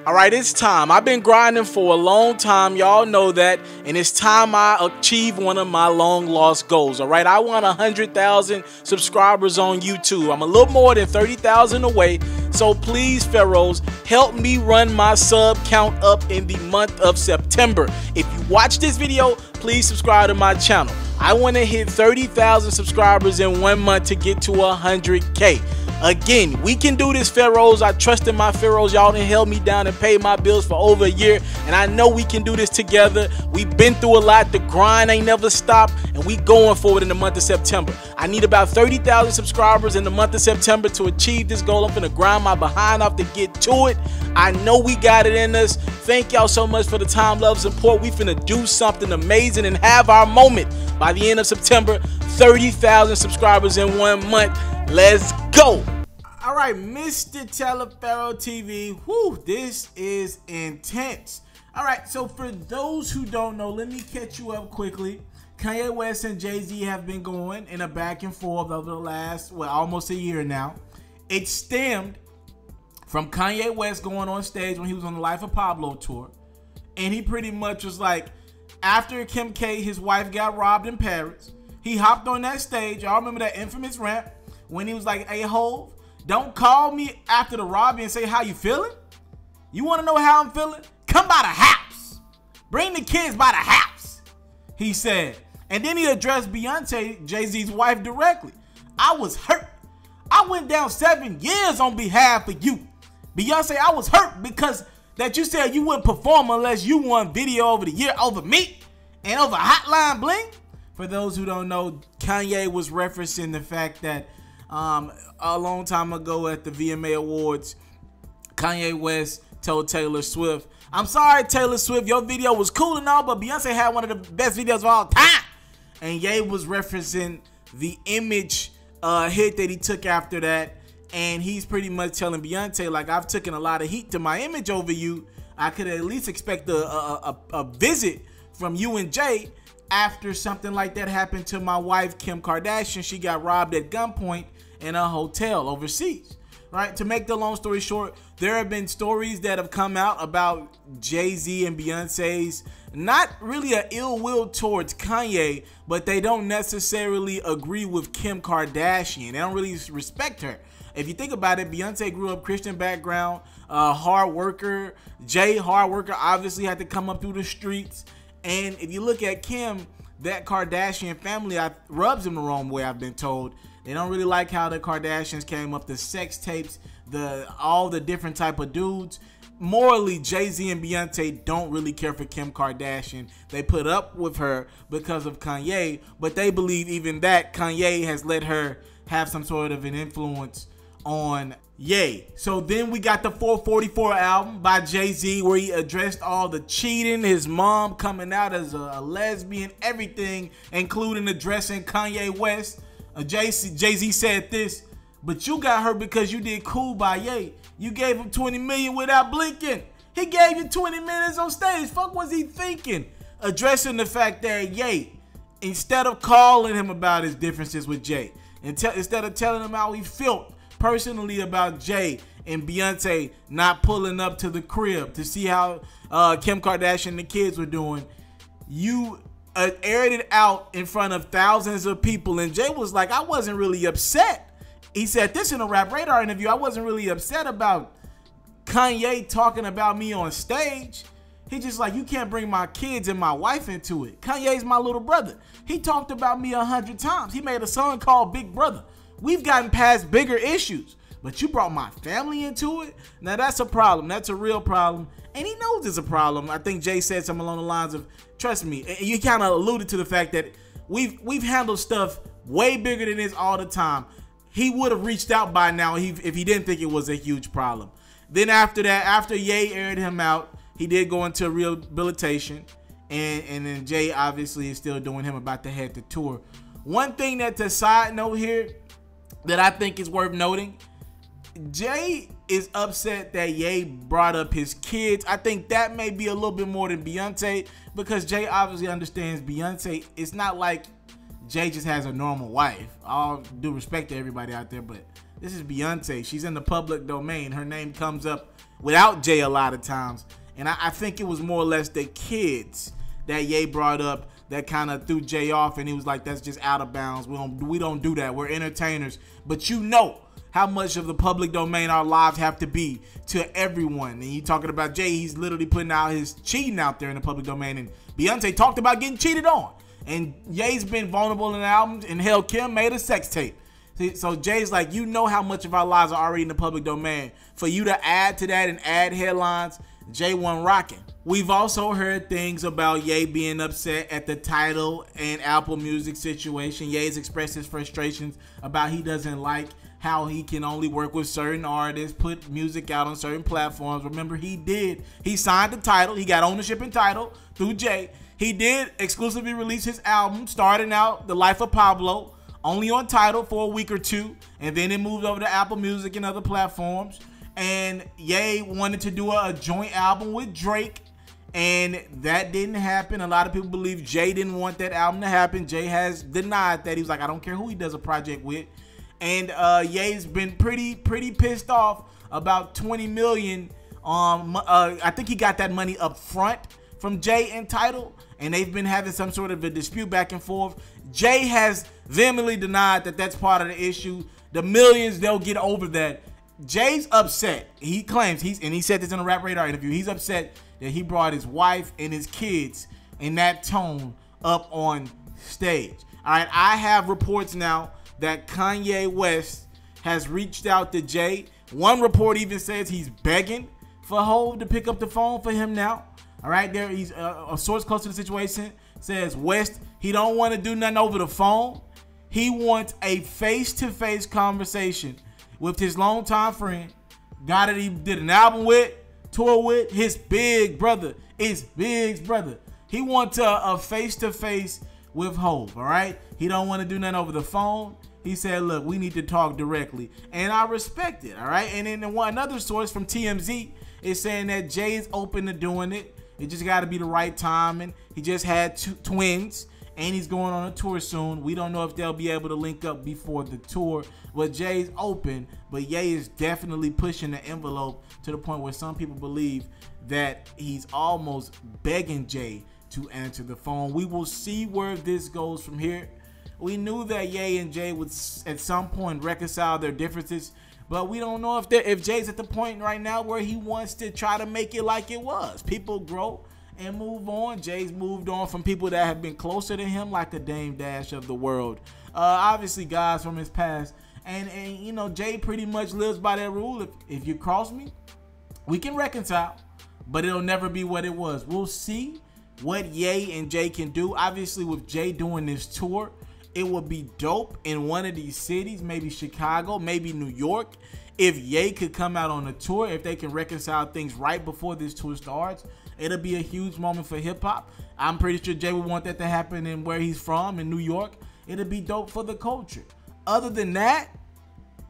All right, it's time. I've been grinding for a long time. Y'all know that. And it's time I achieve one of my long lost goals. All right, I want 100,000 subscribers on YouTube. I'm a little more than 30,000 away. So please, Pharaohs, help me run my sub count up in the month of September. If you watch this video, please subscribe to my channel. I want to hit 30,000 subscribers in 1 month to get to 100K. Again, we can do this, Pharaohs. I trust in my Pharaohs. Y'all done held me down and paid my bills for over a year, and I know we can do this together. We've been through a lot. The grind ain't never stopped, and we going forward in the month of September. I need about 30,000 subscribers in the month of September to achieve this goal. I'm finna grind my behind off to get to it. I know we got it in us. Thank y'all so much for the time, love, support. We finna do something amazing and have our moment by the end of September. 30,000 subscribers in 1 month. Let's go. All right, Mr. Taliaferro TV. Whoo, this is intense. All right, so for those who don't know, let me catch you up quickly. Kanye West and Jay-Z have been going in a back and forth over the last, well, almost a year now. It stemmed from Kanye West going on stage when he was on the Life of Pablo tour. And he pretty much was like, after Kim K, his wife, got robbed in Paris, he hopped on that stage. Y'all remember that infamous rant when he was like, "Hey, Hov, don't call me after the robbery and say how you feeling. You want to know how I'm feeling? Come by the house. Bring the kids by the house," he said. And then he addressed Beyonce, Jay-Z's wife, directly. "I was hurt. I went down 7 years on behalf of you. Beyonce, I was hurt because that you said you wouldn't perform unless you won video over the year over me and over Hotline Bling." For those who don't know, Kanye was referencing the fact that a long time ago at the VMA Awards, Kanye West told Taylor Swift, "I'm sorry, Taylor Swift, your video was cool and all, but Beyonce had one of the best videos of all time." And Ye was referencing the image hit that he took after that. And he's pretty much telling Beyonce, like, "I've taken a lot of heat to my image over you. I could at least expect a visit from you and Jay after something like that happened to my wife, Kim Kardashian. She got robbed at gunpoint in a hotel overseas." Right? To make the long story short, there have been stories that have come out about Jay-Z and Beyonce's not really an ill will towards Kanye, but they don't necessarily agree with Kim Kardashian. They don't really respect her. If you think about it, Beyonce grew up Christian background, hard worker. Jay, hard worker, obviously had to come up through the streets. And if you look at Kim, that Kardashian family rubs him the wrong way, I've been told. They don't really like how the Kardashians came up, the sex tapes, all the different type of dudes. Morally, Jay-Z and Beyonce don't really care for Kim Kardashian. They put up with her because of Kanye, but they believe even that Kanye has let her have some sort of an influence on Ye. So then we got the 444 album by Jay-Z where he addressed all the cheating, his mom coming out as a lesbian, everything, including addressing Kanye West. Jay-Z said this, "But you got her because you did cool by Ye. You gave him 20 million without blinking. He gave you 20 minutes on stage. Fuck was he thinking?" Addressing the fact that Ye, instead of calling him about his differences with Jay, instead of telling him how he felt personally about Jay and Beyonce not pulling up to the crib to see how Kim Kardashian and the kids were doing, you aired it out in front of thousands of people. And Jay was like, "I wasn't really upset." He said this in a Rap Radar interview. "I wasn't really upset about Kanye talking about me on stage. He just like, you can't bring my kids and my wife into it. Kanye's my little brother. He talked about me 100 times. He made a song called Big Brother. We've gotten past bigger issues, but you brought my family into it. Now that's a problem. That's a real problem." And he knows it's a problem. I think Jay said something along the lines of, "Trust me." And you kind of alluded to the fact that we've handled stuff way bigger than this all the time. He would have reached out by now if he didn't think it was a huge problem. Then after that, after Ye aired him out, he did go into rehabilitation. And then Jay obviously is still doing him about to head to tour. One thing that's a side note here that I think is worth noting, Jay is upset that Ye brought up his kids. I think that may be a little bit more than Beyonce, because Jay obviously understands Beyonce. It's not like Jay just has a normal wife. All due respect to everybody out there, but This is Beyonce. She's in the public domain. Her name comes up without Jay a lot of times. And I think it was more or less the kids that Ye brought up that kind of threw Jay off, and he was like, that's just out of bounds. We don't do that. We're entertainers. But you know how much of the public domain our lives have to be to everyone. And you talking about Jay, he's literally putting out his cheating out there in the public domain. And Beyonce talked about getting cheated on. And Ye's been vulnerable in the album, and hell, Kim made a sex tape. So Jay's like, you know how much of our lives are already in the public domain. For you to add to that and add headlines, Jay wasn't rocking. We've also heard things about Ye being upset at the Tidal and Apple Music situation. Ye's expressed his frustrations about he doesn't like how he can only work with certain artists, put music out on certain platforms. Remember, he signed the Tidal. He got ownership in Tidal through Jay. He did exclusively release his album, starting out The Life of Pablo, only on Tidal for a week or two, and then it moved over to Apple Music and other platforms. And Ye wanted to do a joint album with Drake, and that didn't happen. A lot of people believe Jay didn't want that album to happen. Jay has denied that. He was like, I don't care who he does a project with. And Ye's been pretty pissed off about $20 million. I think he got that money up front from Jay and Tidal, and they've been having some sort of a dispute back and forth. Jay has vehemently denied that that's part of the issue. The millions, they'll get over that. Jay's upset. He claims and he said this in a Rap Radar interview, he's upset that he brought his wife and his kids in that tone up on stage. All right, I have reports now that Kanye West has reached out to Jay. One report even says he's begging for Hov to pick up the phone for him now. All right, he's a source close to the situation says West, he don't want to do nothing over the phone. He wants a face-to-face conversation with his longtime friend, guy that he did an album with, tour with, his big brother. It's Big's brother. He wants a face-to-face with Hov, all right? He don't want to do nothing over the phone. He said, look, we need to talk directly. And I respect it, all right? And then another source from TMZ is saying that Jay is open to doing it. It just got to be the right time. And he just had twins, and he's going on a tour soon. We don't know if they'll be able to link up before the tour. But Jay's open, but Ye is definitely pushing the envelope to the point where some people believe that he's almost begging Jay to answer the phone. We will see where this goes from here. We knew that Ye and Jay would at some point reconcile their differences, but we don't know if Jay's at the point right now where he wants to try to make it like it was. People grow and move on. Jay's moved on from people that have been closer to him, like the Dame Dash of the world. Obviously, guys from his past. And you know, Jay pretty much lives by that rule. If you cross me, we can reconcile, but it'll never be what it was. We'll see what Ye and Jay can do. Obviously, with Jay doing this tour, it would be dope in one of these cities, maybe Chicago, maybe New York. If Ye could come out on a tour, if they can reconcile things right before this tour starts, it'll be a huge moment for hip-hop. I'm pretty sure Jay would want that to happen in where he's from, in New York. It'll be dope for the culture. Other than that,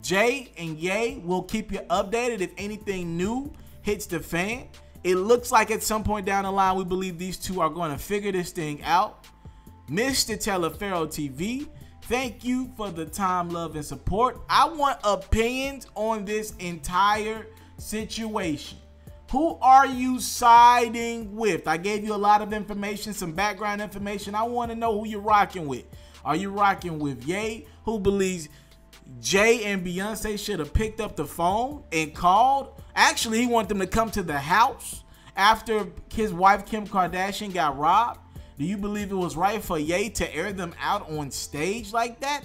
Jay and Ye will keep you updated if anything new hits the fan. It looks like at some point down the line, we believe these two are going to figure this thing out. Mr. Taliaferro TV, thank you for the time, love, and support. I want opinions on this entire situation. Who are you siding with? I gave you a lot of information, some background information. I want to know who you're rocking with. Are you rocking with Ye, who believes Jay and Beyonce should have picked up the phone and called? Actually, he wanted them to come to the house after his wife Kim Kardashian got robbed. Do you believe it was right for Ye to air them out on stage like that?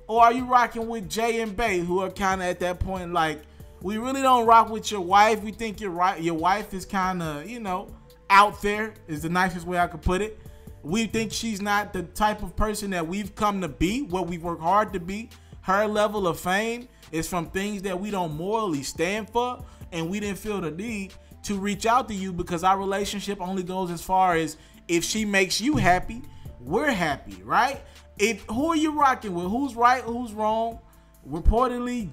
Or are you rocking with Jay and Bay, who are kind of at that point like, we really don't rock with your wife. We think your wife is kind of, you know, out there is the nicest way I could put it. We think she's not the type of person that we've come to be, what we've worked hard to be. Her level of fame is from things that we don't morally stand for, and we didn't feel the need to reach out to you because our relationship only goes as far as if she makes you happy, we're happy, right? Who are you rocking with? Who's right? Who's wrong? Reportedly,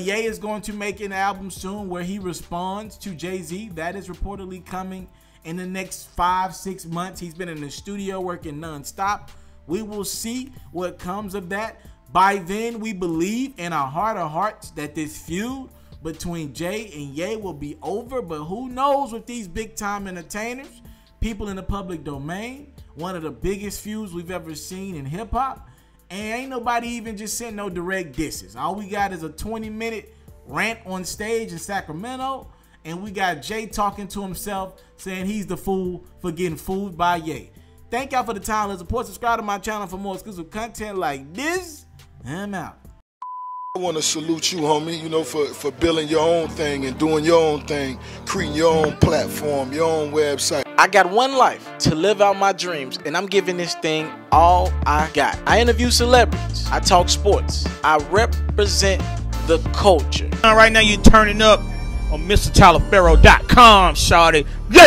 Ye is going to make an album soon where he responds to Jay-Z. That is reportedly coming in the next 5-6 months. He's been in the studio working nonstop. We will see what comes of that. By then, we believe in our heart of hearts that this feud between Jay and Ye will be over. But who knows with these big-time entertainers, people in the public domain, one of the biggest feuds we've ever seen in hip-hop. And ain't nobody even just sent no direct disses. All we got is a 20-minute rant on stage in Sacramento. And we got Jay talking to himself, saying he's the fool for getting fooled by Ye. Thank y'all for the time and support. Subscribe to my channel for more exclusive content like this. I'm out. I want to salute you, homie, you know, for building your own thing and doing your own thing, creating your own platform, your own website. I got one life to live out my dreams, and I'm giving this thing all I got. I interview celebrities. I talk sports. I represent the culture. Right now, you're turning up on itsmrtaliaferro.com, shawty.